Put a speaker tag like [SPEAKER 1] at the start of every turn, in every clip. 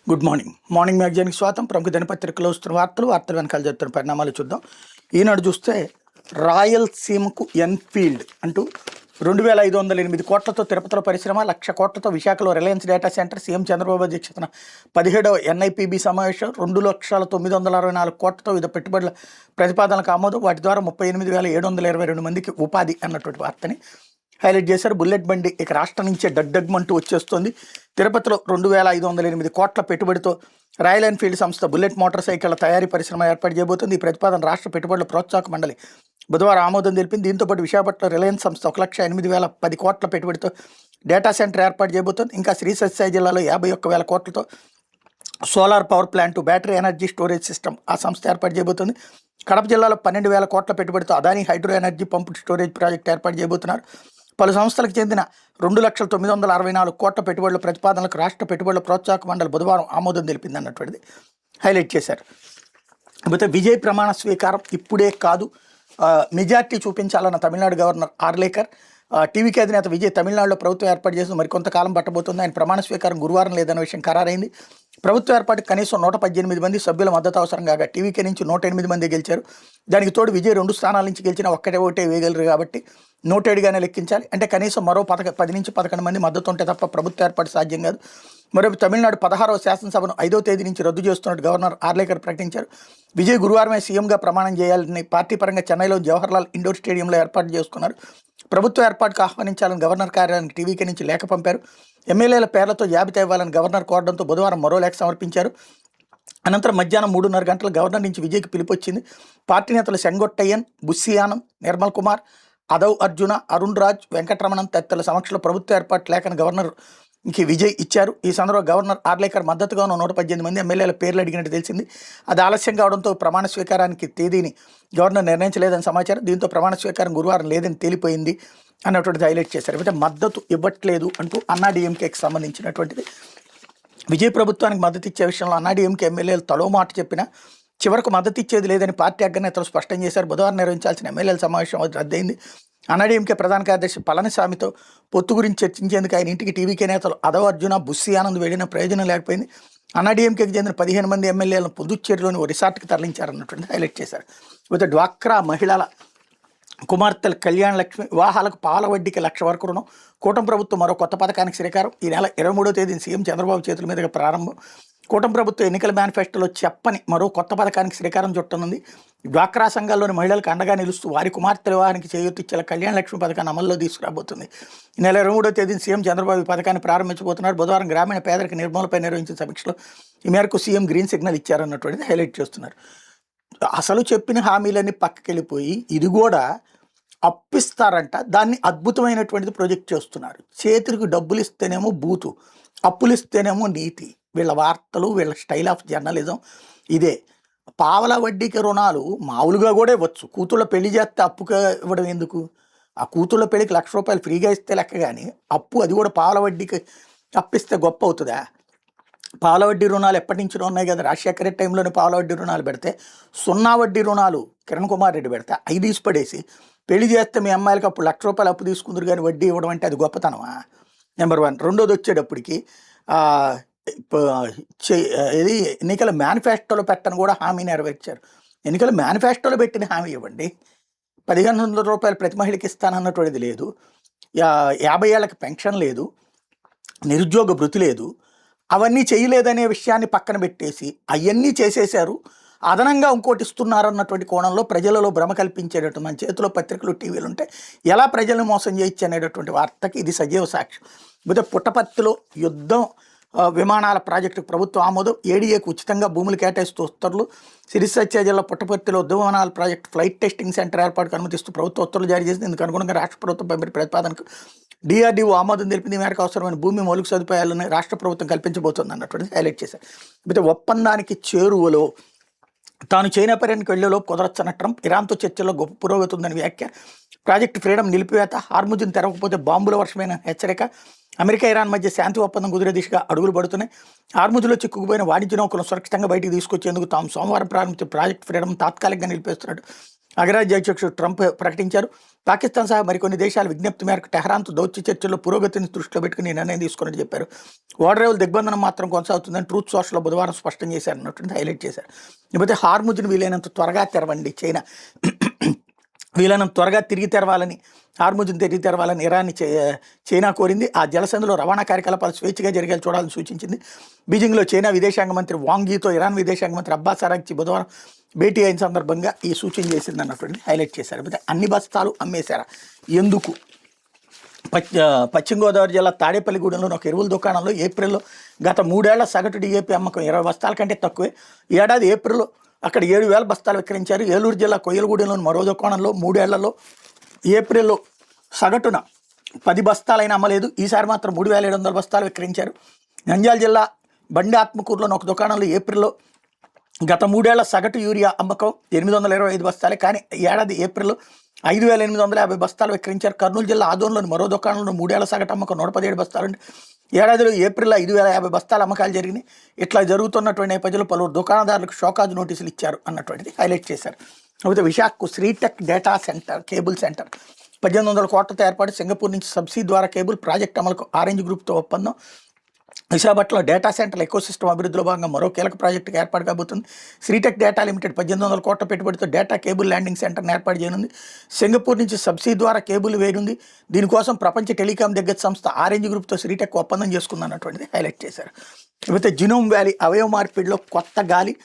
[SPEAKER 1] Good morning. Morning మ్యాగజైన్కి స్వాగతం. ప్రముఖ దినపత్రికలో వస్తున్న వార్తలు వెనకాల జరుగుతున్న పరిణామాలు చూద్దాం. ఈనాడు చూస్తే రాయలసీమకు ఎన్ఫీల్డ్ అంటూ 2,508 కోట్లతో తిరుపతిలో పరిశ్రమ, 1,00,000 కోట్లతో విశాఖలో Reliance data centre, CM Chandrababu అధ్యక్షతన 17వ ఎన్ఐపిబి సమావేశం, 2,964 కోట్లతో వివిధ పెట్టుబడుల ప్రతిపాదనలకు ఆమోదం, వాటి ద్వారా 38,722 మందికి ఉపాధి అన్నటువంటి వార్తని హైలైట్ చేశారు. బుల్లెట్ బండి ఇక రాష్ట్రం నుంచే డగ్డగ్మంటూ వచ్చేస్తుంది. తిరుపతిలో 2,508 కోట్ల పెట్టుబడితో రాయల్ ఎన్ఫీల్డ్ సంస్థ బుల్లెట్ మోటార్ సైకిళ్ల తయారీ పరిశ్రమ ఏర్పాటు చేయబోతుంది. ఈ ప్రతిపాదన రాష్ట్ర పెట్టుబడుల ప్రోత్సాహక మండలి బుధవారం ఆమోదం తెలిపింది. దీంతోపాటు విశాఖపట్నం రిలయన్స్ సంస్థ 1,08,010 కోట్ల పెట్టుబడితో డేటా సెంటర్ ఏర్పాటు చేయబోతుంది. ఇంకా శ్రీ సత్యసాయి జిల్లాలో 51,000 కోట్లతో solar power plant, battery energy storage system ఆ సంస్థ ఏర్పాటు చేయబోతుంది. కడప జిల్లాలో 12,000 కోట్ల పెట్టుబడితో Adani hydro energy pumped storage project ఏర్పాటు చేయబోతున్నారు. పలు సంస్థలకు చెందిన 2,964 కోట్ల పెట్టుబడుల ప్రతిపాదనలకు రాష్ట్ర పెట్టుబడుల ప్రోత్సాహక మండలి బుధవారం ఆమోదం తెలిపింది అన్నటువంటిది హైలైట్ చేశారు. కాకపోతే విజయ్ ప్రమాణ స్వీకారం ఇప్పుడే కాదు, మెజార్టీ చూపించాలన్న తమిళనాడు గవర్నర్ ఆర్లేకర్. టీవీకి అధినేత విజయ్ తమిళనాడులో ప్రభుత్వం ఏర్పాటు చేసిన మరికొంతకాలం పట్టబోతుంది. ఆయన ప్రమాణ స్వీకారం గురువారం లేదన్న విషయం ఖరారైంది. ప్రభుత్వ ఏర్పాటు కనీసం 118 మంది సభ్యుల మద్దతు అవసరం కాగా టీవీకే నుంచి 108 మంది గెలిచారు. దానికి తోడు విజయ్ 2 స్థానాల నుంచి గెలిచిన ఒకటే వేయగలరు కాబట్టి 107గానే లెక్కించాలి. అంటే కనీసం మరో 10 నుంచి 11 మంది మద్దతు ఉంటే తప్ప ప్రభుత్వ ఏర్పాటు సాధ్యం కాదు. మరోవైపు తమిళనాడు 16వ శాసనసభను 5వ తేదీ నుంచి రద్దు చేస్తున్నట్టు గవర్నర్ ఆర్లేకర్ ప్రకటించారు. విజయ్ గురువారమే సీఎంగా ప్రమాణం చేయాలని పార్టీ పరంగా చెన్నైలో జవహర్లాల్ ఇండోర్ స్టేడియంలో ఏర్పాటు చేసుకున్నారు. ప్రభుత్వ ఏర్పాటుకు ఆహ్వానించాలని గవర్నర్ కార్యాలయానికి టీవీకే నుంచి లేఖ పంపారు. ఎమ్మెల్యేల పేర్లతో జాబితా ఇవ్వాలని గవర్నర్ కోరడంతో బుధవారం మరో లేఖ సమర్పించారు. అనంతరం మధ్యాహ్నం 3:30 గంటల గవర్నర్ నుంచి విజయ్కి పిలుపు వచ్చింది. పార్టీ నేతలు సెంగొట్టయ్యన్, బుస్సియానం, నిర్మల్ కుమార్, అదవ్ అర్జున, అరుణ్ రాజ్, వెంకటరమణన్ తదితరుల సమక్షంలో ప్రభుత్వ ఏర్పాటు లేఖను గవర్నర్కి విజయ్ ఇచ్చారు. ఈ సందర్భంగా గవర్నర్ ఆర్లేకర్ మద్దతుగా ఉన్న 118 మంది ఎమ్మెల్యేల పేర్లు అడిగినట్టు తెలిసింది. అది ఆలస్యం కావడంతో ప్రమాణ స్వీకారానికి తేదీని గవర్నర్ నిర్ణయించలేదని సమాచారం. దీంతో ప్రమాణ స్వీకారం గురువారం లేదని తేలిపోయింది అన్నటువంటిది హైలైట్ చేశారు. అయితే మద్దతు ఇవ్వట్లేదు అంటూ అన్నాడీఎంకేకి సంబంధించినటువంటిది. విజయ్ ప్రభుత్వానికి మద్దతు ఇచ్చే విషయంలో అన్నాడీఎంకే ఎమ్మెల్యేలు తలో మాట చెప్పినా చివరకు మద్దతు ఇచ్చేది లేదని పార్టీ అగ్రనేతలు స్పష్టం చేశారు. బుధవారం నిర్వహించాల్సిన ఎమ్మెల్యేల సమావేశం రద్దయింది. అన్నాడీఎంకే ప్రధాన కార్యదర్శి పళనిస్వామితో పొత్తు గురించి చర్చించేందుకు ఆయన ఇంటికి టీవీకే నేతలు అదవ్ అర్జున, బుస్సి ఆనంద్ వెళ్ళిన ప్రయోజనం లేకపోయింది. అన్నాడీఎంకేకి చెందిన 15 మంది ఎమ్మెల్యేలను పుదుచ్చేరిలోని ఓ రిసార్ట్కి తరలించారన్నటువంటి హైలైట్ చేశారు. అయితే డ్వాక్రా మహిళల కుమార్తెల కళ్యాణ లక్ష్మి వివాహాలకు పాల వడ్డీకి 1,00,000 వరకు రుణం. కూటమి ప్రభుత్వం మరో కొత్త పథకానికి శ్రీకారం. ఈ నెల 23వ తేదీన సీఎం చంద్రబాబు చేతుల మీదుగా ప్రారంభం. కూటమి ప్రభుత్వం ఎన్నికల మేనిఫెస్టోలో చెప్పని మరో కొత్త పథకానికి శ్రీకారం చుట్టనుంది. డ్వాక్రా సంఘాల్లోని మహిళలకు అండగా నిలుస్తూ వారి కుమార్తెల వివాహానికి చేయూతిచ్చేలా కళ్యాణ లక్ష్మి పథకాన్ని అమల్లో తీసుకురాబోతుంది. ఈ నెల 23వ తేదీన సీఎం చంద్రబాబు ఈ పథకాన్ని ప్రారంభించబోతున్నారు. బుధవారం గ్రామీణ పేదరిక నిర్మూలనపై నిర్వహించిన సమీక్షలో ఈ మేరకు సీఎం గ్రీన్ సిగ్నల్ ఇచ్చారన్నటువంటిది హైలైట్ చేస్తున్నారు. అసలు చెప్పిన హామీలన్నీ పక్కకెళ్ళిపోయి ఇది కూడా అప్పిస్తారంట, దాన్ని అద్భుతమైనటువంటిది ప్రొజెక్ట్ చేస్తున్నారు. చేతులకు డబ్బులు ఇస్తేనేమో బూతు, అప్పులు ఇస్తేనేమో నీతి. వీళ్ళ వార్తలు, వీళ్ళ స్టైల్ ఆఫ్ జర్నలిజం ఇదే. పావలా వడ్డీకి రుణాలు మామూలుగా కూడా ఇవ్వచ్చు. కూతుళ్ళ పెళ్లి చేస్తే అప్పుగా ఇవ్వడం ఎందుకు? ఆ కూతుళ్ళ పెళ్లికి 1,00,000 రూపాయలు ఫ్రీగా ఇస్తే లెక్క, కానీ అప్పు అది కూడా పావలా వడ్డీకి అప్పిస్తే గొప్ప అవుతుందా? పావలా వడ్డీ రుణాలు ఎప్పటి నుంచో ఉన్నాయి కదా. రాజశేఖర రెడ్డి టైంలోనే పావలా వడ్డీ రుణాలు పెడితే, 0 వడ్డీ రుణాలు కిరణ్ కుమార్ రెడ్డి పెడితే 5 తీసి పడేసి పెళ్లి చేస్తే మీ అమ్మాయిలకి అప్పుడు 1,00,000 రూపాయలు అప్పు తీసుకుందరు కానీ వడ్డీ ఇవ్వడం అంటే అది గొప్పతనమా? నెంబర్ 1. రెండోది వచ్చేటప్పటికి ఇది ఎన్నికల మేనిఫెస్టోలో పెట్టని కూడా హామీ నెరవేర్చారు. ఎన్నికల మేనిఫెస్టోలో పెట్టిన హామీ ఇవ్వండి. 1,500 రూపాయలు ప్రతి మహిళకి ఇస్తానన్నటువంటిది లేదు. 50 ఏళ్ళకి పెన్షన్ లేదు, నిరుద్యోగ భృతి లేదు. అవన్నీ చేయలేదనే విషయాన్ని పక్కన పెట్టేసి అవన్నీ చేసేశారు, అదనంగా ఇంకోటి ఇస్తున్నారన్నటువంటి కోణంలో ప్రజలలో భ్రమ కల్పించేటట్టు మన చేతిలో పత్రికలు, టీవీలు ఉంటే ఎలా ప్రజలను మోసం చేయొచ్చు అనేటటువంటి వార్తకి ఇది సజీవ సాక్ష్యం. అయితే పుట్టపర్తిలో యుద్ధం విమానాల ప్రాజెక్టుకు ప్రభుత్వం ఆమోదం. ఏడీఏకు ఉచితంగా భూములు కేటాయిస్తూ ఉత్తర్వులు. శ్రీ సత్యసాయి జిల్లా పుట్టపర్తిలో యుద్ధ విమానాల ప్రాజెక్టు ఫ్లైట్ టెస్టింగ్ సెంటర్ ఏర్పాటుకు అనుమతిస్తూ ప్రభుత్వం ఉత్తర్వులు జారీ చేసింది. ఇందుకు అనుగుణంగా రాష్ట్ర ప్రభుత్వం పంపిన ప్రతిపాదనకు డిఆర్డీఓ ఆమోదం తెలిపింది. ఈ మేరకు అవసరమైన భూమి మౌలిక సదుపాయాలను రాష్ట్ర ప్రభుత్వం కల్పించబోతుంది అన్నటువంటి హైలైట్ చేశారు. అయితే ఒప్పందానికి చేరువలో తాను చైనా పర్యటనకు వెళ్లేలోపు కుదరచ్చన్న ట్రంప్, ఇరాన్తో చర్చల్లో గొప్ప పురోగతి ఉందని వ్యాఖ్య. ప్రాజెక్టు ఫ్రీడమ్ నిలిపివేత, హార్ముజ్ను తెరవకపోతే బాంబుల వర్షమైన హెచ్చరిక. అమెరికా ఇరాన్ మధ్య శాంతి ఒప్పందం కుదిరే దిశగా అడుగులు పడుతున్నాయి. హార్ముజ్లో చిక్కుకుపోయిన వాణిజ్య నౌకలను సురక్షితంగా బయటికి తీసుకొచ్చేందుకు తాము సోమవారం ప్రారంభించిన ప్రాజెక్ట్ ఫ్రీడమ్ తాత్కాలికంగా నిలిపేస్తున్నట్టు అగ్రరాజ్య అధ్యక్షుడు ట్రంప్ ప్రకటించారు. పాకిస్తాన్ సహా మరికొన్ని దేశాల విజ్ఞప్తి మేరకు టెహ్రాన్తో దౌత్య చర్చల్లో పురోగతిని దృష్టిలో పెట్టుకుని నిర్ణయం తీసుకున్నట్టు చెప్పారు. ఓడరేవుల దిగ్బంధనం మాత్రం కొనసాగుతుందని ట్రూత్ సోషల్లో బుధవారం స్పష్టం చేశారన్నట్టు హైలైట్ చేశారు. లేకపోతే హార్ముజ్ని వీలైనంత త్వరగా తెరవండి, చైనా వీలైనంత త్వరగా తిరిగి తెరవాలని, హార్ముజ్ని తిరిగి తెరవాలని ఇరాన్ని చైనా కోరింది. ఆ జలసంధిలో రవాణా కార్యకలాపాలు స్వేచ్ఛగా జరిగేలా చూడాలని సూచించింది. బీజింగ్లో చైనా విదేశాంగ మంత్రి వాంగ్ యీతో ఇరాన్ విదేశాంగ మంత్రి అబ్బాస్ అరాగ్చి బుధవారం భేటీ అయిన సందర్భంగా ఈ సూచన చేసింది అన్నటువంటి హైలైట్ చేశారు. అయితే అన్ని బస్తాలు అమ్మేశారా, ఎందుకు? పశ్చిమ గోదావరి జిల్లా తాడేపల్లిగూడెంలోని ఒక ఎరువుల దుకాణంలో ఏప్రిల్లో గత 3 ఏళ్ల సగటు డిఏపీ అమ్మకం 20 బస్తాల కంటే తక్కువే. ఈ ఏడాది ఏప్రిల్లో అక్కడ 7,000 బస్తాలు విక్రయించారు. ఏలూరు జిల్లా కొయ్యలగూడెంలోని మరో దుకాణంలో 3 ఏళ్లలో ఏప్రిల్లో సగటున 10 బస్తాలైనా అమ్మలేదు. ఈసారి మాత్రం 3,700 బస్తాలు విక్రయించారు. నంద్యాల జిల్లా బండి ఆత్మకూరులోని ఒక దుకాణంలో ఏప్రిల్లో గత 3 ఏళ్ల సగటు యూరియా అమ్మకం 825 బస్తాలే, కానీ ఏడాది ఏప్రిల్లో 5,850 బస్తాలు విక్రయించారు. కర్నూలు జిల్లా ఆదోన్లోని మరో దుకాణంలో 3 ఏళ్ల సగటు అమ్మకం 117 బస్తాలు. ఏడాదిలో ఏప్రిల్లో 5,050 బస్తాల అమ్మకాలు జరిగినాయి. ఇట్లా జరుగుతున్నటువంటి నేపథ్యంలో పలువురు దుకాణదారులకు షోకాజ్ నోటీసులు ఇచ్చారు అన్నటువంటిది హైలైట్ చేశారు. అయితే విశాఖకు Sritech data centre, cable centre 1,800 కోట్లతో ఏర్పాటు. సింగపూర్ నుంచి సబ్సిడీ ద్వారా కేబుల్ ప్రాజెక్ట్ అమలుకు ఆరెంజ్ గ్రూప్తో ఒప్పందం. విశాఖపట్నంలో డేటా సెంటర్ ఎకోసిస్టమ్ అభివృద్ధిలో భాగంగా మరో కీలక ప్రాజెక్టుకు ఏర్పాటు కాబోతుంది. శ్రీటెక్ డేటా లిమిటెడ్ 1,800 కోట్ల పెట్టుబడితో డేటా కేబుల్ ల్యాండింగ్ సెంటర్ని ఏర్పాటు చేయనుంది. సింగపూర్ నుంచి సబ్సిడీ ద్వారా కేబుల్ వేయనుంది. దీనికోసం ప్రపంచ టెలికాం దిగ్గజ సంస్థ ఆరెంజ్ గ్రూప్తో శ్రీటెక్ ఒప్పందం చేసుకుందన్నటువంటిది హైలైట్ చేశారు. అయితే జినోమ్ వ్యాలీ అవయవ మార్పిడిలో కొత్త గాలి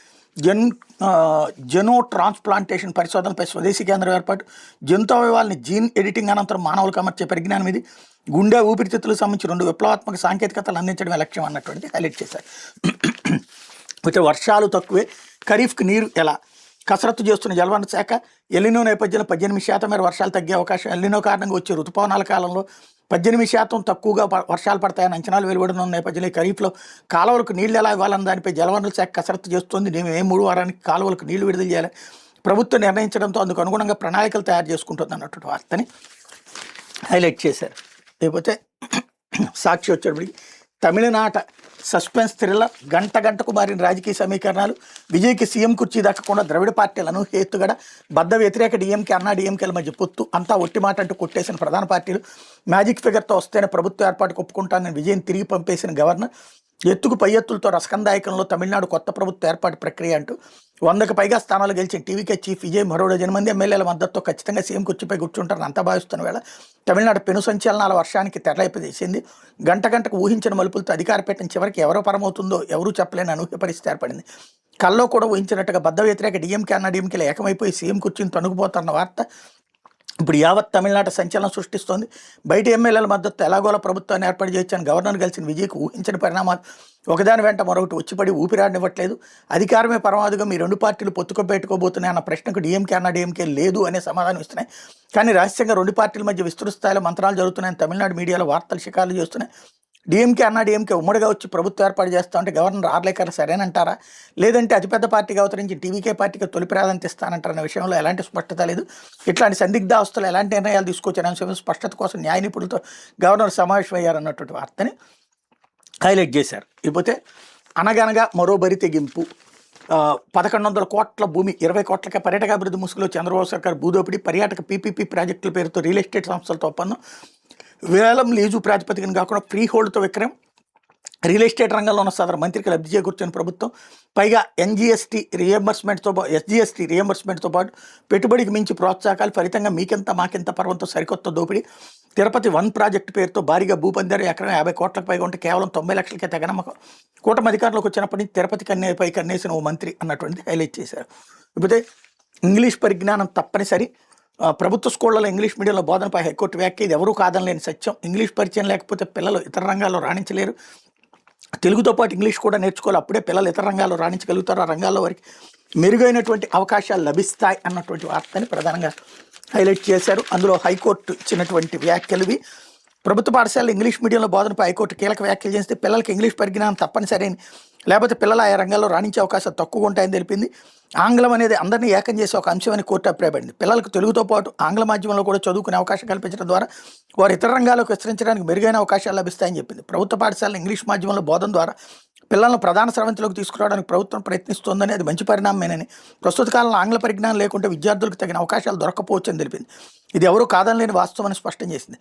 [SPEAKER 1] జెనో ట్రాన్స్ప్లాంటేషన్ పరిశోధనలపై స్వదేశీ కేంద్రం ఏర్పాటు. జంతు అవయవాల్ని జీన్ ఎడిటింగ్ అనంతరం మానవులకు అమర్చే పరిజ్ఞానం ఇది. గుండె ఊపిరితిత్తులకు సంబంధించి 2 విప్లవాత్మక సాంకేతికతలు అందించడమే లక్ష్యం అన్నటువంటిది హైలైట్ చేశారు. అయితే వర్షాలు తక్కువే, ఖరీఫ్కి నీరు ఎలా? కసరత్తు చేస్తున్న జలవనరుల శాఖ ఎలినో నేపథ్యంలో 18% మేర వర్షాలు తగ్గే అవకాశం. ఎలినో కారణంగా వచ్చే ఋతుపవనాల కాలంలో 18% తక్కువగా వర్షాలు పడతాయని అంచనాలు వెలువడిన నేపథ్యంలో ఖరీఫ్లో కాలువలకు నీళ్లు ఎలా ఇవ్వాలన్న దానిపై జలవనరుల శాఖ కసరత్తు చేస్తుంది. మేము 3 వారానికి కాలువలకు నీళ్లు విడుదల చేయాలి ప్రభుత్వం నిర్ణయించడంతో అందుకు అనుగుణంగా ప్రణాళికలు తయారు చేసుకుంటుంది అన్నటువంటి వార్తని హైలైట్ చేశారు. లేకపోతే సాక్షి వచ్చేటప్పటికి తమిళనాట సస్పెన్స్ థ్రిల్లర్, గంటకు మారిన రాజకీయ సమీకరణాలు, విజయ్కి సీఎం కుర్చీ దక్కకుండా ద్రవిడ పార్టీలను హేతుగడ, బద్ద వ్యతిరేక డిఎంకే అన్నా డిఎంకేల మధ్య పొత్తు, అంతా ఒట్టి మాట అంటూ కొట్టేసిన ప్రధాన పార్టీలు, మ్యాజిక్ ఫిగర్తో వస్తేనే ప్రభుత్వ ఏర్పాటుకు ఒప్పుకుంటానని విజయ్ని తిరిగి పంపేసిన గవర్నర్, ఎత్తుకు పై ఎత్తులతో రసకందాయకంలో తమిళనాడు కొత్త ప్రభుత్వ ఏర్పాటు ప్రక్రియ అంటూ 100కు పైగా స్థానాలు గెలిచిన టీవీకే చీఫ్ విజయ్ మరో 10 మంది ఎమ్మెల్యేల మద్దతుతో ఖచ్చితంగా సీఎం కుర్చీపై కూర్చుంటారని అంతా భావిస్తున్న వేళ తమిళనాడు పెను సంచలనాల వర్షానికి తెరలేపజేసింది. గంటకు ఊహించిన మలుపులతో అధికార పీఠం చివరికి ఎవరో పరమవుతుందో ఎవరూ చెప్పలేని అనూహ్య పరిస్థితి ఏర్పడింది. కల్లో కూడా ఊహించినట్టుగా బద్ద వ్యతిరేక డిఎంకే అన్నా డిఎంకేలు ఏకమైపోయి సీఎం కుర్చీని తణుకుపోతున్న వార్త ఇప్పుడు యావత్ తమిళనాడు సంచలనం సృష్టిస్తోంది. బయట ఎమ్మెల్యేల మద్దతు ఎలాగోలా ప్రభుత్వాన్ని ఏర్పాటు చేయొచ్చని గవర్నర్ కలిసిన విజయ్కు ఊహించిన పరిణామాలు ఒకదాని వెంట మరొకటి వచ్చిపడి ఊపిరాడనివ్వట్లేదు. అధికారమే పరమావధిగా మీ 2 పార్టీలు పొత్తుకు పెట్టుకోబోతున్నాయి అన్న ప్రశ్నకు డిఎంకే అన్న డిఎంకే లేదు అనే సమాధానం ఇస్తున్నాయి. కానీ రహస్యంగా 2 పార్టీల మధ్య విస్తృత స్థాయిలో మంత్రాలు జరుగుతున్నాయని తమిళనాడు మీడియాలో వార్తలు షికారులు చేస్తున్నాయి. డిఎంకే అన్నా డిఎంకే ఉమ్మడిగా వచ్చి ప్రభుత్వం ఏర్పాటు చేస్తా ఉంటే గవర్నర్ ఆర్లేకర్ సరేనంటారా, లేదంటే అతిపెద్ద పార్టీగా అవతరించి టీవీకే పార్టీకి తొలి ప్రాధాన్యత ఇస్తానంటారన్న విషయంలో ఎలాంటి స్పష్టత లేదు. ఇట్లాంటి సందిగ్ధావస్థలు ఎలాంటి నిర్ణయాలు తీసుకొచ్చారనే విషయం స్పష్టత కోసం న్యాయ నిపుణులతో గవర్నర్ సమావేశం అయ్యారన్నటువంటి వార్తని హైలైట్ చేశారు. ఇకపోతే అనగనగా మరో బరి తెగింపు, 1,100 కోట్ల భూమి 20 కోట్లకే పర్యాటకాభివృద్ధి ముసుగులో చంద్రబాబు సర్కార్ భూదోపిడి, పర్యాటక పీపీపీ ప్రాజెక్టుల పేరుతో రియల్ ఎస్టేట్ సంస్థలతో ఒప్పందం, వేలం లీజు ప్రాతిపదికన కాకుండా ఫ్రీ హోల్డ్తో విక్రయం, రియల్ ఎస్టేట్ రంగంలో ఉన్న సదరు మంత్రికి లబ్ధి చేకూర్చున్న ప్రభుత్వం, పైగా ఎస్జిఎస్టీ రియంబర్స్మెంట్తో పాటు పెట్టుబడికి మించి ప్రోత్సాహకాలు, ఫలితంగా మీకెంత మాకెంత పర్వంతో సరికొత్త దోపిడీ, తిరుపతి 1 ప్రాజెక్టు పేరుతో భారీగా భూపందారు, ఎకరం 50 కోట్లకు పైగా ఉంటే కేవలం 90 లక్షలకే తెగనమ్మకం, కూటమి అధికారంలోకి వచ్చినప్పటి నుంచి తిరుపతి పై కన్నేసిన ఓ మంత్రి అన్నటువంటిది హైలైట్ చేశారు. ఇకపోతే ఇంగ్లీష్ పరిజ్ఞానం తప్పనిసరి, ప్రభుత్వ స్కూళ్లలో ఇంగ్లీష్ మీడియంలో బోధనపై హైకోర్టు వ్యాఖ్య, ఇది ఎవరూ కాదనలేని సత్యం, ఇంగ్లీష్ పరిచయం లేకపోతే పిల్లలు ఇతర రంగాల్లో రాణించలేరు, తెలుగుతో పాటు ఇంగ్లీష్ కూడా నేర్చుకోవాలి, అప్పుడే పిల్లలు ఇతర రంగాల్లో రాణించగలుగుతారు, ఆ రంగాల్లో వారికి మెరుగైనటువంటి అవకాశాలు లభిస్తాయి అన్నటువంటి వార్తని ప్రధానంగా హైలైట్ చేశారు. అందులో హైకోర్టు ఇచ్చినటువంటి వ్యాఖ్యలువి. ప్రభుత్వ పాఠశాలలో ఇంగ్లీష్ మీడియంలో బోధనపై హైకోర్టు కీలక వ్యాఖ్యలు చేస్తే పిల్లలకి ఇంగ్లీష్ పరిజ్ఞానం తప్పనిసరి, లేకపోతే పిల్లలు ఆయా రంగాల్లో రాణించే అవకాశాలు తక్కువగా ఉంటాయని తెలిపింది. ఆంగ్లం అనేది అందరినీ ఏకం చేసే ఒక అంశమని కోర్టు అభిప్రాయపడింది. పిల్లలకు తెలుగుతో పాటు ఆంగ్ల మాధ్యమంలో కూడా చదువుకునే అవకాశం కల్పించడం ద్వారా వారు ఇతర రంగాలకు విస్తరించడానికి మెరుగైన అవకాశాలు లభిస్తాయని చెప్పింది. ప్రభుత్వ పాఠశాలలో ఇంగ్లీష్ మాధ్యమంలో బోధన ద్వారా పిల్లలను ప్రధాన స్రవంతిలోకి తీసుకురావడానికి ప్రభుత్వం ప్రయత్నిస్తోందని, అది మంచి పరిణామమేనని, ప్రస్తుత కాలంలో ఆంగ్ల పరిజ్ఞానం లేకుంటే విద్యార్థులకు తగిన అవకాశాలు దొరక్కపోవచ్చని తెలిపింది. ఇది ఎవరూ కాదనలేని వాస్తవమని స్పష్టం చేసింది.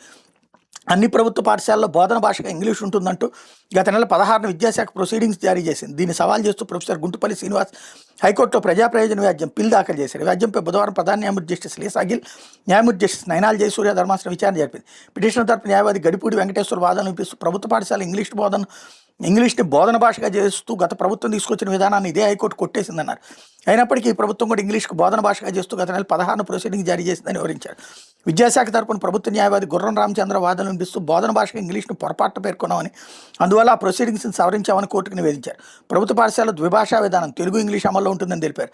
[SPEAKER 1] అన్ని ప్రభుత్వ పాఠశాలల్లో బోధన భాషగా ఇంగ్లీష్ ఉంటుందంటూ గత నెల 16న విద్యాశాఖ ప్రొసీడింగ్స్ జారీ చేసింది. దీన్ని సవాల్ చేస్తూ ప్రొఫెసర్ గుంటుపల్లి శ్రీనివాస్ హైకోర్టులో ప్రజా ప్రయోజన వ్యాజ్యం పిల్ దాఖలు చేశారు. వ్యాజ్యంపై బుధవారం ప్రధాన న్యాయమూర్తి జస్టిస్ లీసా గిల్, న్యాయమూర్తి జస్టిస్ నైనాల్ జయసూర్య ధర్మాసనం విచారణ జరిపింది. పిటిషనర్ తరపు న్యాయవాది గడిపూడి వెంకటేశ్వర వాదనలు వినిపిస్తూ ప్రభుత్వ పాఠశాల ఇంగ్లీష్ని బోధన భాషగా చేస్తూ గత ప్రభుత్వం తీసుకొచ్చిన విధానాన్ని ఇదే హైకోర్టు కొట్టేసిందన్నారు. అయినప్పటికీ ఈ ప్రభుత్వం కూడా ఇంగ్లీష్కు బోధన భాషగా చేస్తూ గత నెల 16న ప్రొసీడింగ్ జారీ చేసిందని వివరించారు. విద్యాశాఖ తరపున ప్రభుత్వ న్యాయవాది గుర్రం రామచంద్ర వాదనలు వినిపిస్తూ బోధన భాషగా ఇంగ్లీష్ను పొరపాటు పేర్కొన్నామని, అందువల్ల ఆ ప్రొసీడింగ్స్ని సవరించామని కోర్టుకు నివేదించారు. ప్రభుత్వ పాఠశాల ద్విభాషా విధానం తెలుగు ఇంగ్లీష్ అమల్లో ఉంటుందని తెలిపారు.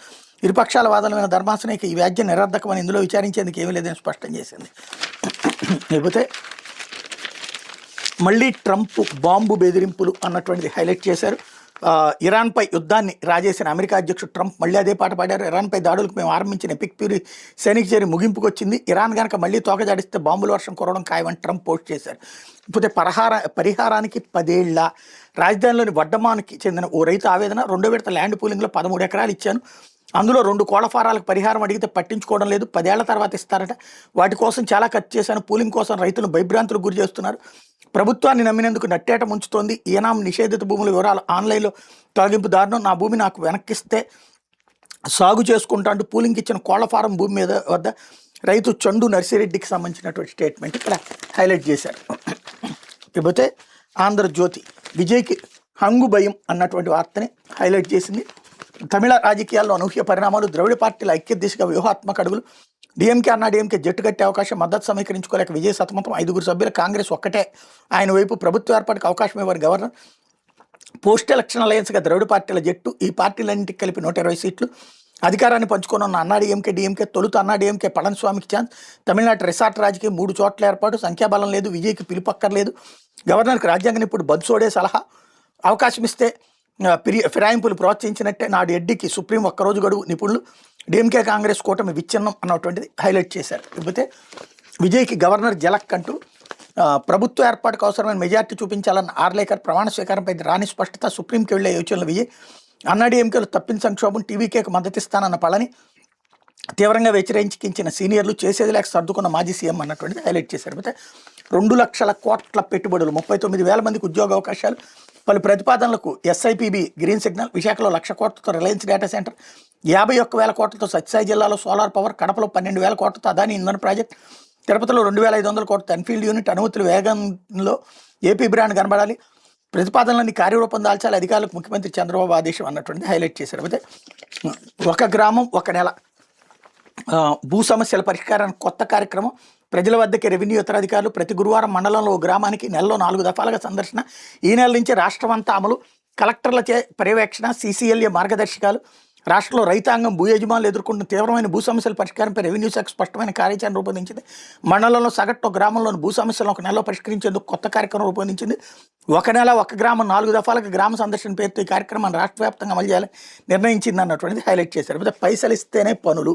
[SPEAKER 1] ఇరుపక్షాల వాదనలైన ధర్మాసనం ఈ వ్యాజ్యం నిరర్ధకమని, ఇందులో విచారించేందుకు ఏమీ లేదని స్పష్టం చేసింది. లేకపోతే మళ్ళీ ట్రంప్ బాంబు బెదిరింపులు అన్నటువంటిది హైలైట్ చేశారు. ఇరాన్పై యుద్ధాన్ని రాజేసిన అమెరికా అధ్యక్షుడు ట్రంప్ మళ్ళీ అదే పాట పాడారు. ఇరాన్పై దాడులకు మేము ఆరంభించిన ఎపిక్ ప్యూరీ సైనిక చేరి ముగింపుకు వచ్చింది. ఇరాన్ కనుక మళ్ళీ తోకజాడిస్తే బాంబుల వర్షం కురవడం ఖాయమని ట్రంప్ పోస్ట్ చేశారు. ఇకపోతే పరిహారానికి 10 ఏళ్ల రాజధానిలోని వడ్డమానికి చెందిన ఓ రైతు ఆవేదన. 2వ విడత ల్యాండ్ పూలింగ్లో 13 ఎకరాలు ఇచ్చాను, అందులో 2 కోళ్ల ఫారాలకు పరిహారం అడిగితే పట్టించుకోవడం లేదు, 10 ఏళ్ల తర్వాత ఇస్తారట, వాటి కోసం చాలా ఖర్చు చేశాను, పూలింగ్ కోసం రైతులను భయభ్రాంతులకు గురి చేస్తున్నారు, ప్రభుత్వాన్ని నమ్మినందుకు నట్టేట ముంచుతోంది, ఈనాం నిషేధిత భూముల వివరాలు ఆన్లైన్లో తొలగింపు దారుణం, నా భూమి నాకు వెనక్కిస్తే సాగు చేసుకుంటా అంటూ పూలింగ్కి ఇచ్చిన కోళ్ల ఫారం భూమి మీద వద్ద రైతు చండు నర్సిరెడ్డికి సంబంధించినటువంటి స్టేట్మెంట్ ఇక్కడ హైలైట్ చేశారు. ఇకపోతే ఆంధ్రజ్యోతి విజయ్కి హంగు భయం అన్నటువంటి వార్తని హైలైట్ చేసింది. తమిళ రాజకీయాల్లో అనూహ్య పరిణామాలు, ద్రవిడ పార్టీల ఐక్య దిశగా వ్యూహాత్మక అడుగులు, డిఎంకే అన్నా డిఎంకే జట్టు కట్టే అవకాశం, మద్దతు సమీకరించుకోలేక విజయ్ సతమతం, 5గురు సభ్యుల కాంగ్రెస్ ఒక్కటే ఆయన వైపు, ప్రభుత్వ ఏర్పాటుకు అవకాశం ఇవ్వని గవర్నర్, పోస్ట్ ఎలక్షన్ అలయన్స్గా ద్రవిడ పార్టీల జట్టు, ఈ పార్టీలన్నింటికి కలిపి 120 సీట్లు, అధికారాన్ని పంచుకోనున్న అన్నాడీఎంకే డిఎంకే, తొలుత అన్నాడీఎంకే పళనిస్వామికి ఛాన్స్, తమిళనాడు రిసార్ట్ రాజకీయం 3 చోట్ల ఏర్పాటు, సంఖ్యాబలం లేదు, విజయ్కి పిలుపక్కర్లేదు, గవర్నర్కి రాజ్యాంగ నిపుణుడు బన్సోడే సలహా, అవకాశం ఇస్తే ఫిరాయింపులు ప్రోత్సహించినట్టే, నాడు ఎడ్డికి సుప్రీం ఒక్కరోజు గడువు, నిపుణులు, డిఎంకే కాంగ్రెస్ కూటమి విచ్ఛిన్నం అన్నటువంటిది హైలైట్ చేశారు. లేకపోతే విజయ్కి గవర్నర్ జలక్ అంటూ ప్రభుత్వ ఏర్పాటుకు అవసరమైన మెజార్టీ చూపించాలన్న ఆర్లేకర్ ప్రమాణ స్వీకారంపై రాని స్పష్టత, సుప్రీంకి వెళ్లే యోచనలు విజయ్, అన్నాడీఎంకేలు తప్పిన సంక్షోభం, టీవీకేకు మద్దతిస్తానన్న పళని, తీవ్రంగా వ్యతిరేకించిన సీనియర్లు, చేసేది లేక సర్దుకున్న మాజీ సీఎం అన్నటువంటిది హైలైట్ చేశారు. అయితే 2 లక్షల కోట్ల పెట్టుబడులు, 39,000 మందికి ఉద్యోగ అవకాశాలు, పలు ప్రతిపాదనలకు ఎస్ఐపిబి గ్రీన్ సిగ్నల్, విశాఖలో 1,00,000 కోట్లతో రిలయన్స్ డేటా సెంటర్, 51,000 కోట్లతో సత్యసాయి జిల్లాలో సోలార్ పవర్, కడపలో 12,000 కోట్లతో అదాని ఇంధన ప్రాజెక్ట్, తిరుపతిలో 2,500 కోట్లతో ఎన్ఫీల్డ్ యూనిట్, అనుమతులు వేగంలో ఏపీ బ్రాండ్ కనబడాలి, ప్రతిపాదనలన్నీ కార్యరూపం దాల్చాలి, అధికారులకు ముఖ్యమంత్రి చంద్రబాబు ఆదేశం అన్నటువంటి హైలైట్ చేశారు. అయితే 1 గ్రామం 1 నెల భూ సమస్యల పరిష్కారానికి కొత్త కార్యక్రమం, ప్రజల వద్దకి రెవెన్యూ ఇతర అధికారులు ప్రతి గురువారం మండలంలో ఓ గ్రామానికి నెలలో 4 దఫాలుగా సందర్శన, ఈ నెల నుంచి రాష్ట్రం అంతా అమలు, కలెక్టర్లచే పర్యవేక్షణ, సీసీఎల్ఏ మార్గదర్శకాలు, రాష్ట్రంలో రైతాంగం భూ యజమానులు ఎదుర్కొంటున్న తీవ్రమైన భూ సమస్యల పరిష్కారంపై రెవెన్యూ శాఖ స్పష్టమైన కార్యాచరణ రూపొందించింది. మండలంలో సగటు గ్రామంలోని భూ సమస్యలను 1 నెలలో పరిష్కరించేందుకు కొత్త కార్యక్రమం రూపొందించింది. 1 నెల 1 గ్రామం 4 దఫాలకు గ్రామ సందర్శన పేరుతో ఈ కార్యక్రమాన్ని రాష్ట్ర వ్యాప్తంగా అమలు చేయాలని నిర్ణయించింది అన్నటువంటిది హైలైట్ చేశారు. అయితే పైసలు ఇస్తేనే పనులు,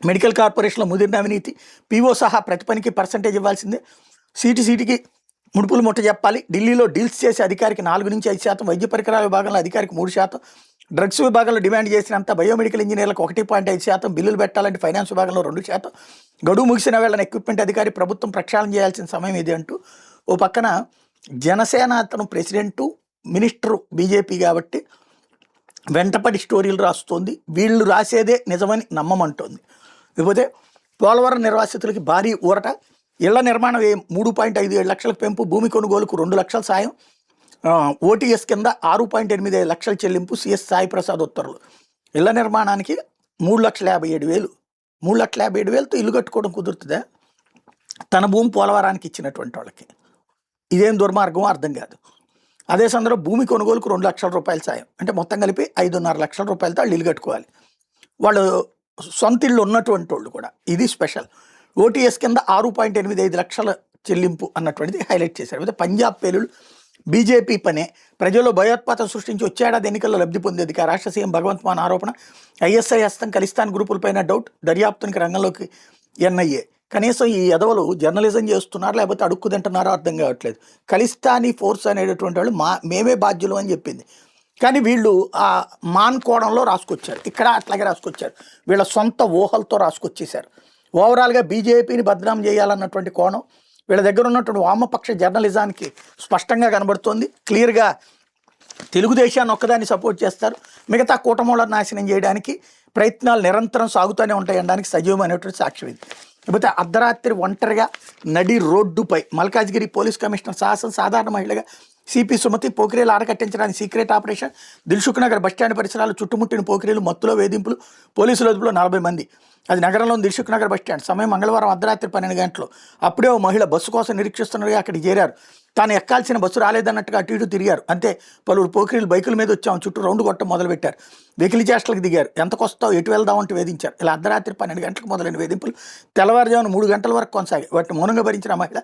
[SPEAKER 1] మెడికల్ కార్పొరేషన్లో ముదిరిన అవినీతి, పీఓ సహా ప్రతి పనికి పర్సంటేజ్ ఇవ్వాల్సిందే, సీటుకి ముడుపులు ముట్ట చెప్పాలి, ఢిల్లీలో డీల్స్ చేసే అధికారికి 4 నుంచి 5%, వైద్య పరికరాల విభాగంలో అధికారికి 3%, డ్రగ్స్ విభాగంలో డిమాండ్ చేసినంత బయోమెడికల్ ఇంజనీర్లకు 1.5%, బిల్లులు పెట్టాలంటే ఫైనాన్స్ విభాగంలో 2%, గడువు ముగిసిన వేళన ఎక్విప్మెంట్ అధికారి ప్రభుత్వం ప్రక్షాళన చేయాల్సిన సమయం ఇది అంటూ ఓ పక్కన జనసేన అతను ప్రెసిడెంటు, మినిస్టరు బీజేపీ కాబట్టి వెంటపడి స్టోరీలు రాస్తోంది, వీళ్ళు రాసేదే నిజమని నమ్మమంటోంది. ఇకపోతే పోలవరం నిర్వాసితులకి భారీ ఊరట, ఇళ్ల నిర్మాణం 3.57 లక్షలకు పెంపు, భూమి కొనుగోలుకు 2 లక్షల సాయం, ఓటీఎస్ కింద 6.85 లక్షల చెల్లింపు, సిఎస్ సాయి ప్రసాద్ ఉత్తర్వులు, ఇళ్ల నిర్మాణానికి 3,57,000, 3,57,000తో ఇల్లు కట్టుకోవడం కుదురుతుందా? తన భూమి పోలవరానికి ఇచ్చినటువంటి వాళ్ళకి ఇదేం దుర్మార్గం అర్థం కాదు. అదే సందర్భంలో భూమి కొనుగోలుకు 2 లక్షల రూపాయల సాయం అంటే మొత్తం కలిపి 5.5 లక్షల రూపాయలతో వాళ్ళు ఇల్లు కట్టుకోవాలి, వాళ్ళు సొంత ఇళ్ళు ఉన్నటువంటి వాళ్ళు కూడా. ఇది స్పెషల్. ఓటీఎస్ కింద 6.85 లక్షల చెల్లింపు అన్నటువంటిది హైలైట్ చేశారు. అయితే పంజాబ్ పేలులు బీజేపీ పనే, ప్రజల్లో భయోత్పాతం సృష్టించి వచ్చేడాది ఎన్నికల్లో లబ్ధి పొందేది రాష్ట్ర సీఎం భగవంత్ మాన్ ఆరోపణ, ఐఎస్ఐ హస్తం ఖలిస్తాన్ గ్రూపులపైన డౌట్, దర్యాప్తునికి రంగంలోకి ఎన్ఐఏ, కనీసం ఈ ఎదవలు జర్నలిజం చేస్తున్నారు లేకపోతే అడుక్కు తింటున్నారో అర్థం కావట్లేదు. ఖలిస్తానీ ఫోర్స్ అనేటటువంటి వాళ్ళు మేమే బాధ్యులు అని చెప్పింది. కానీ వీళ్ళు ఆ మాన్కోవడంలో రాసుకొచ్చారు, ఇక్కడ అట్లాగే రాసుకొచ్చారు, వీళ్ళ సొంత ఊహలతో రాసుకొచ్చేశారు. ఓవరాల్గా బీజేపీని బదనాం చేయాలన్నటువంటి కోణం వీళ్ళ దగ్గర ఉన్నటువంటి వామపక్ష జర్నలిజానికి స్పష్టంగా కనబడుతోంది. క్లియర్గా తెలుగుదేశాన్ని ఒక్కదాన్ని సపోర్ట్ చేస్తారు, మిగతా కూటములను నాశనం చేయడానికి ప్రయత్నాలు నిరంతరం సాగుతూనే ఉంటాయి అనడానికి సజీవమైనటువంటి సాక్ష్యం ఇది. లేకపోతే అర్ధరాత్రి ఒంటరిగా నడి రోడ్డుపై మల్కాజ్గిరి పోలీస్ కమిషనర్ సాధారణ మహిళగా సిపి సుమతి పోకిరీలు ఆరకట్టించడానికి secret operation. Dilsukhnagar bus stand పరిసరాలు చుట్టుముట్టిన పోకిరీలు, మత్తులో వేధింపులు, పోలీసుల అదుపులో 40 మంది. అది నగరంలోని దిల్సుఖ్ నగర్ బస్టాండ్. సమయం మంగళవారం అర్ధరాత్రి 12 గంటలు. అప్పుడే ఓ మహిళ బస్సు కోసం నిరీక్షిస్తున్నట్టుగా అక్కడికి చేరారు. తాను ఎక్కాల్సిన బస్సు రాలేదన్నట్టుగా అటు ఇటు తిరిగారు. అంతే పలువురు పోకిరీలు బైకుల మీద వచ్చాము చుట్టూ రౌండ్ కొట్టడం మొదలుపెట్టారు. వెకిలి చేష్టలకు దిగారు. ఎంతకు వస్తావు, ఎటు వెళ్దామంటూ వేధించారు. ఇలా అర్ధరాత్రి 12 గంటలకు మొదలైన వేధింపులు తెల్లవారుజామున 3 గంటల వరకు కొనసాగాయి. వాటిని మౌనంగా భరించిన మహిళ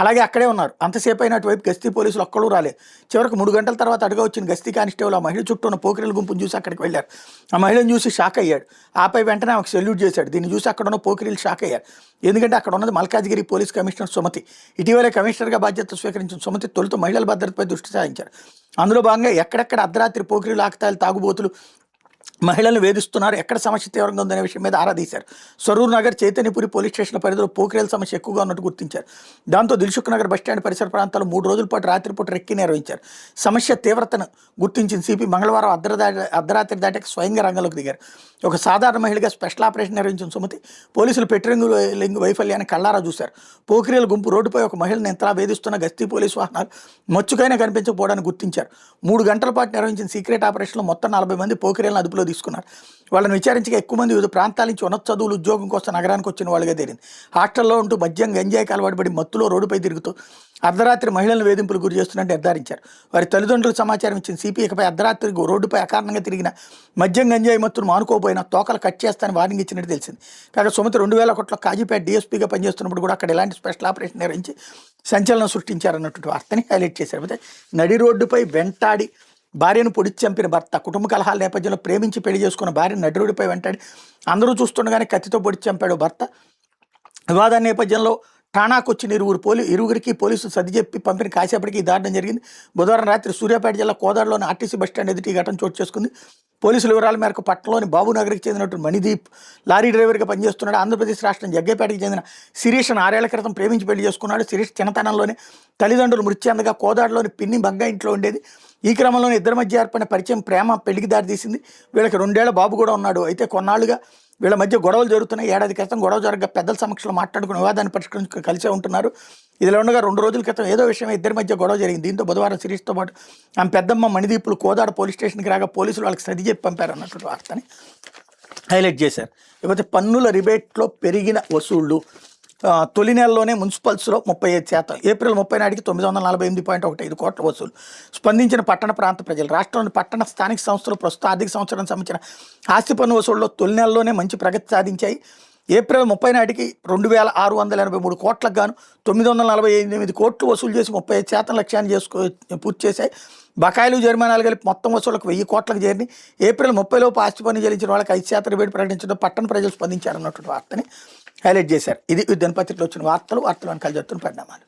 [SPEAKER 1] అలాగే అక్కడే ఉన్నారు. అంతసేపు అయిన అటువైపు గస్తీ పోలీసులు ఒక్కడూ రాలేదు. చివరికి 3 గంటల తర్వాత అడుగా వచ్చిన గస్తీ కానిస్టేబుల్ ఆ మహిళ చుట్టూ ఉన్న పోకిరీల గుంపును చూసి అక్కడికి వెళ్ళారు. ఆ మహిళను చూసి షాక్ అయ్యాడు. ఆపై వెంటనే ఆమెకు సెల్యూట్ చేశాడు. దీన్ని చూసి అక్కడ ఉన్న పోకిరీలు షాక్ అయ్యారు. ఎందుకంటే అక్కడ ఉన్నది మల్కాజ్గిరి పోలీస్ కమిషనర్ సుమతి. ఇటీవలే కమిషనర్గా బాధ్యత స్వీకరించిన సుమతి తొలుత మహిళల భద్రతపై దృష్టి సారించారు. అందులో భాగంగా ఎక్కడెక్కడ అర్ధరాత్రి పోకిరీలు, ఆకతాయిలు, తాగుబోతులు మహిళలను వేధిస్తున్నారు, ఎక్కడ సమస్య తీవ్రంగా ఉందనే విషయం మీద ఆరా తీశారు. సరూర్ నగర్, చైతన్యపురి పోలీస్ స్టేషన్ల పరిధిలో పోకిరీల సమస్య ఎక్కువగా ఉన్నట్టు గుర్తించారు. దాంతో దిల్సుఖ్ నగర్ బస్టాండ్ పరిసర ప్రాంతాల్లో 3 రోజుల పాటు రాత్రిపూట రెక్కి నిర్వహించారు. సమస్య తీవ్రతను గుర్తించిన సిపి మంగళవారం అర్ధరాత్రి దాటాక స్వయంగా రంగంలోకి దిగారు. ఒక సాధారణ మహిళగా స్పెషల్ ఆపరేషన్ నిర్వహించిన సుమతి పోలీసులు పెట్రోలింగ్ వైఫల్యాన్ని కళ్ళారా చూశారు. పోకిరీల గుంపు రోడ్డుపై ఒక మహిళను ఎంతలా వేధిస్తున్న గస్తీ పోలీసు వాహనాలు మచ్చుకైనా కనిపించకపోవడానికి గుర్తించారు. 3 గంటల పాటు నిర్వహించిన సీక్రెట్ ఆపరేషన్లో మొత్తం 40 మంది పోకిరీలను అదుపులో తీసుకున్నారు. వాళ్ళని విచారించగా ఎక్కువ మంది వివిధ ప్రాంతాల నుంచి ఉన్నత చదువులు, ఉద్యోగం కోసం నగరానికి వచ్చిన వాళ్ళుగా తేలింది. హాస్టల్లో ఉంటూ మద్యం, గంజాయికి అలవాటు పడి మత్తులో రోడ్డుపై తిరుగుతూ అర్ధరాత్రి మహిళలను వేధింపులు గురి చేస్తున్నట్టు నిర్ధారించారు. వారి తల్లిదండ్రులకు సమాచారం ఇచ్చిన సిపి ఇకపై అర్ధరాత్రి రోడ్డుపై అకారణంగా తిరిగిన మద్యం, గంజాయి మత్తును మానుకోపోయినా తోకలు కట్ చేస్తానని వార్నింగ్ ఇచ్చినట్టు తెలిసింది. కాగా సుమతి 2001లో కాజీపేట డిఎస్పీగా పనిచేస్తున్నప్పుడు కూడా అక్కడ ఇలాంటి స్పెషల్ ఆపరేషన్ నిర్వహించి సంచలనం సృష్టించారన్నటువంటి వార్తని హైలైట్ చేశారు. అయితే నడి రోడ్డుపై వెంటాడి భార్యను పొడిచి చంపిన భర్త, కుటుంబ కలహాల నేపథ్యంలో ప్రేమించి పెళ్లి చేసుకున్న భార్యను నడిరోడ్డుపై వెంటాడి అందరూ చూస్తుండగానే కత్తితో పొడిచి చంపాడు భర్త. వివాద నేపథ్యంలో ఠాణాకు వచ్చిన ఇరువురికి పోలీసులు సర్ది చెప్పి పంపిన కాసేపటికి ఈ దారుణం జరిగింది. బుధవారం రాత్రి సూర్యాపేట జిల్లా కోదాడలోని ఆర్టీసీ బస్టాండ్ ఎదుటి ఈ ఘటన చోటు చేసుకుంది. పోలీసుల వివరాల మేరకు పట్టణంలోని బాబునగర్కి చెందినటువంటి మణిదీప్ లారీ డ్రైవర్గా పనిచేస్తున్నాడు. ఆంధ్రప్రదేశ్ రాష్ట్రం జగ్గేపేటకి చెందిన శిరీష్ను 6 ఏళ్ల క్రితం ప్రేమించి పెళ్లి చేసుకున్నాడు. శిరీష్ చిన్నతనంలోనే తల్లిదండ్రులు మృతి చెందగా కోదాడలోని పిన్ని బంగా ఇంట్లో ఉండేది. ఈ క్రమంలోనే ఇద్దరి మధ్య ఏర్పడిన పరిచయం ప్రేమ పెళ్లికి దారి తీసింది. వీళ్ళకి 2 ఏళ్ల బాబు కూడా ఉన్నాడు. అయితే కొన్నాళ్ళుగా వీళ్ళ మధ్య గొడవలు జరుగుతున్నాయి. ఏడాది క్రితం గొడవ జరగ పెద్దల సమక్షంలో మాట్లాడుకుని వివాదాన్ని పరిష్కరించుకుని కలిసే ఉంటున్నారు. ఇదిలో ఉండగా 2 రోజుల క్రితం ఏదో విషయం ఇద్దరి మధ్య గొడవ జరిగింది. దీంతో బుధవారం శిరీష్తో పాటు ఆమె పెద్దమ్మ మణిదీపులు కోదాడ పోలీస్ స్టేషన్కి రాగా పోలీసులు వాళ్ళకి సర్ది చెప్పి పంపారు అన్నటువంటి వార్తని హైలైట్ చేశారు. లేకపోతే పన్నుల రిబేట్లో పెరిగిన వసూళ్లు. తొలి నెలలోనే మున్సిపల్స్లో 35%, ఏప్రిల్ 30 నాటికి 948.15 కోట్ల వసూలు. స్పందించిన పట్టణ ప్రాంత ప్రజలు. రాష్ట్రంలోని పట్టణ స్థానిక సంస్థలు ప్రస్తుత ఆర్థిక సంవత్సరానికి సంబంధించిన ఆస్తి పన్ను వసూళ్లలో తొలి నెలలోనే మంచి ప్రగతి సాధించాయి. ఏప్రిల్ 30 నాటికి 2683 కోట్లకు గాను 948 కోట్లు వసూలు చేసి 35% లక్ష్యాన్ని పూర్తి చేశాయి. బకాయిలు, జరిమానాలు కలిపి మొత్తం వసూళ్లకు 1000 కోట్లకు చేరినాయి. ఏప్రిల్ 30లోపు ఆస్తి పన్ను చెల్లించిన వాళ్ళకి 5% రిబేట్ ప్రకటించడం పట్టణ ప్రజలు స్పందించారన్నటువంటి వార్తని హైలైట్ చేశారు. ఇది దినపత్రికలో వచ్చిన వార్తలు వెనకాల జరుగుతున్న పరిణామాలు.